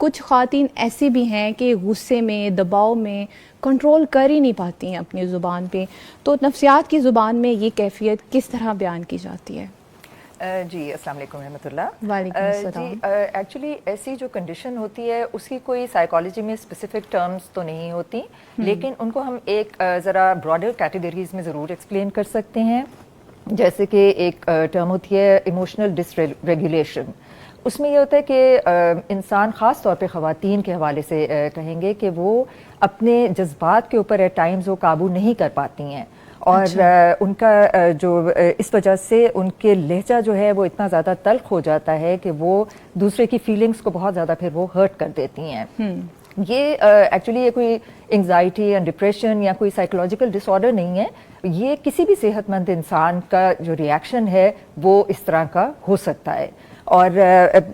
کچھ خواتین ایسی بھی ہیں کہ غصے میں، دباؤ میں کنٹرول کر ہی نہیں پاتی ہیں اپنی زبان پہ، تو نفسیات کی زبان میں یہ کیفیت کس طرح بیان کی جاتی ہے؟ جی السلام علیکم رحمۃ اللہ۔ وعلیکم السلام۔ جی ایکچولی ایسی جو کنڈیشن ہوتی ہے اس کی کوئی سائیکالوجی میں اسپیسیفک ٹرمز تو نہیں ہوتی، لیکن ان کو ہم ایک ذرا براڈر کیٹیگریز میں ضرور ایکسپلین کر سکتے ہیں۔ جیسے کہ ایک ٹرم ہوتی ہے ایموشنل ڈس ریگولیشن۔ اس میں یہ ہوتا ہے کہ انسان خاص طور پہ خواتین کے حوالے سے کہیں گے کہ وہ اپنے جذبات کے اوپر ایٹ ٹائمز وہ قابو نہیں کر پاتی ہیں، اور ان کا جو اس وجہ سے ان کے لہجہ جو ہے وہ اتنا زیادہ تلخ ہو جاتا ہے کہ وہ دوسرے کی فیلنگز کو بہت زیادہ پھر وہ ہرٹ کر دیتی ہیں۔ یہ ایکچولی یہ کوئی انگزائٹی یا ڈپریشن یا کوئی سائیکولوجیکل ڈس آرڈر نہیں ہے، یہ کسی بھی صحت مند انسان کا جو ریئیکشن ہے وہ اس طرح کا ہو سکتا ہے، اور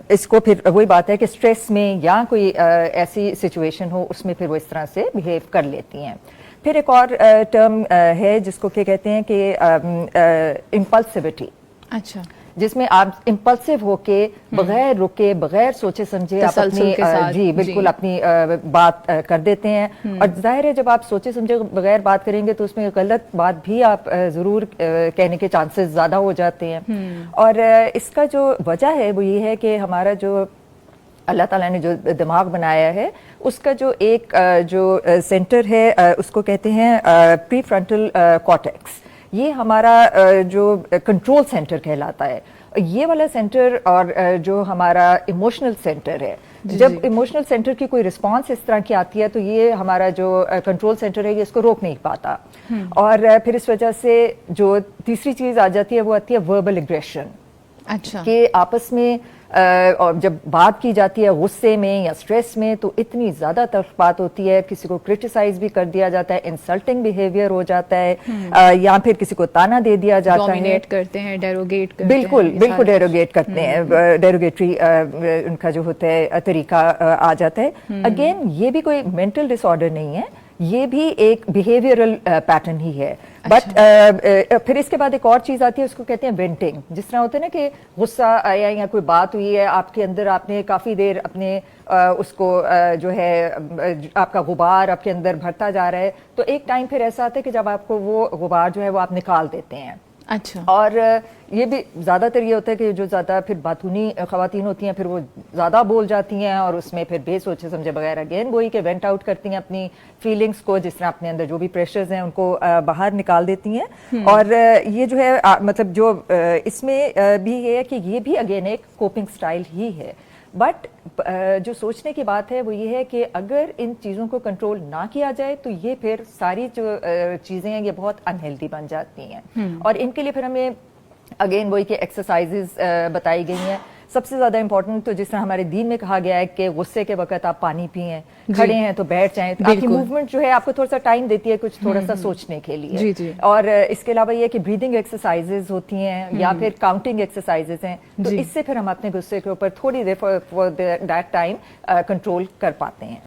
اس کو پھر وہی بات ہے کہ اسٹریس میں یا کوئی ایسی سچویشن ہو اس میں پھر وہ اس طرح سے بیہیو کر لیتی ہیں۔ پھر ایک اور ٹرم ہے جس کو کیا کہتے ہیں کہ امپلسیوٹی، اچھا، جس میں آپ امپلسو ہو کے بغیر رکے بغیر سوچے سمجھے آپ اپنی جی بالکل اپنی بات کر دیتے ہیں، اور ظاہر ہے جب آپ سوچے سمجھے بغیر بات کریں گے تو اس میں غلط بات بھی آپ ضرور کہنے کے چانسز زیادہ ہو جاتے ہیں۔ اور اس کا جو وجہ ہے وہ یہ ہے کہ ہمارا جو اللہ تعالیٰ نے جو دماغ بنایا ہے اس کا جو ایک جو سینٹر ہے اس کو کہتے ہیں پری فرنٹل کارٹیکس، یہ ہمارا جو کنٹرول سینٹر کہلاتا ہے۔ یہ والا سینٹر اور جو ہمارا ایموشنل سینٹر ہے، جب ایموشنل سینٹر کی کوئی رسپانس اس طرح کی آتی ہے تو یہ ہمارا جو کنٹرول سینٹر ہے یہ اس کو روک نہیں پاتا، اور پھر اس وجہ سے جو تیسری چیز آ جاتی ہے وہ آتی ہے وربل ایگریشن۔ اچھا، کہ آپس میں اور جب بات کی جاتی ہے غصے میں یا سٹریس میں تو اتنی زیادہ تلخ بات ہوتی ہے، کسی کو کرٹیسائز بھی کر دیا جاتا ہے، انسلٹنگ بیہیویئر ہو جاتا ہے، یا پھر کسی کو تانا دے دیا جاتا ہے، ڈومینیٹ کرتے ہیں، ڈیروگیٹ کرتے ہیں، بالکل ڈیروگیٹ کرتے ہیں، ڈیروگیٹری ان کا جو ہوتا ہے طریقہ آ جاتا ہے۔ اگین یہ بھی کوئی مینٹل ڈس آرڈر نہیں ہے، یہ بھی ایک بیہیویئرل پیٹرن ہی ہے، بٹ پھر اس کے بعد ایک اور چیز آتی ہے اس کو کہتے ہیں وینٹنگ۔ جس طرح ہوتا ہے نا کہ غصہ آیا یا کوئی بات ہوئی ہے آپ کے اندر، آپ نے کافی دیر اپنے اس کو جو ہے آپ کا غبار آپ کے اندر بھرتا جا رہا ہے، تو ایک ٹائم پھر ایسا آتا ہے کہ جب آپ کو وہ غبار جو ہے وہ آپ نکال دیتے ہیں۔ اچھا، اور یہ بھی زیادہ تر یہ ہوتا ہے کہ جو زیادہ پھر باتونی خواتین ہوتی ہیں پھر وہ زیادہ بول جاتی ہیں، اور اس میں پھر بے سوچے سمجھے بغیر اگین وہی کہ وینٹ آؤٹ کرتی ہیں اپنی فیلنگس کو، جس طرح اپنے اندر جو بھی پریشرز ہیں ان کو باہر نکال دیتی ہیں۔ اور یہ جو ہے مطلب جو اس میں بھی یہ ہے کہ یہ بھی اگین ایک کوپنگ سٹائل ہی ہے، بٹ جو سوچنے کی بات ہے وہ یہ ہے کہ اگر ان چیزوں کو کنٹرول نہ کیا جائے تو یہ پھر ساری جو چیزیں ہیں یہ بہت انہیلدی بن جاتی ہیں، اور ان کے لیے پھر ہمیں اگین وہی کہ ایکسرسائزز بتائی گئی ہیں۔ سب سے زیادہ امپورٹنٹ تو جس طرح ہمارے دین میں کہا گیا ہے کہ غصے کے وقت آپ پانی پئیں، کھڑے ہیں تو بیٹھ جائیں، آپ کی موومنٹ جو ہے آپ کو تھوڑا سا ٹائم دیتی ہے کچھ تھوڑا سا سوچنے کے لیے۔ اور اس کے علاوہ یہ کہ بریدنگ ایکسرسائزز ہوتی ہیں یا پھر کاؤنٹنگ ایکسرسائزز ہیں، تو اس سے پھر ہم اپنے غصے کے اوپر تھوڑی there for that time control کر پاتے ہیں۔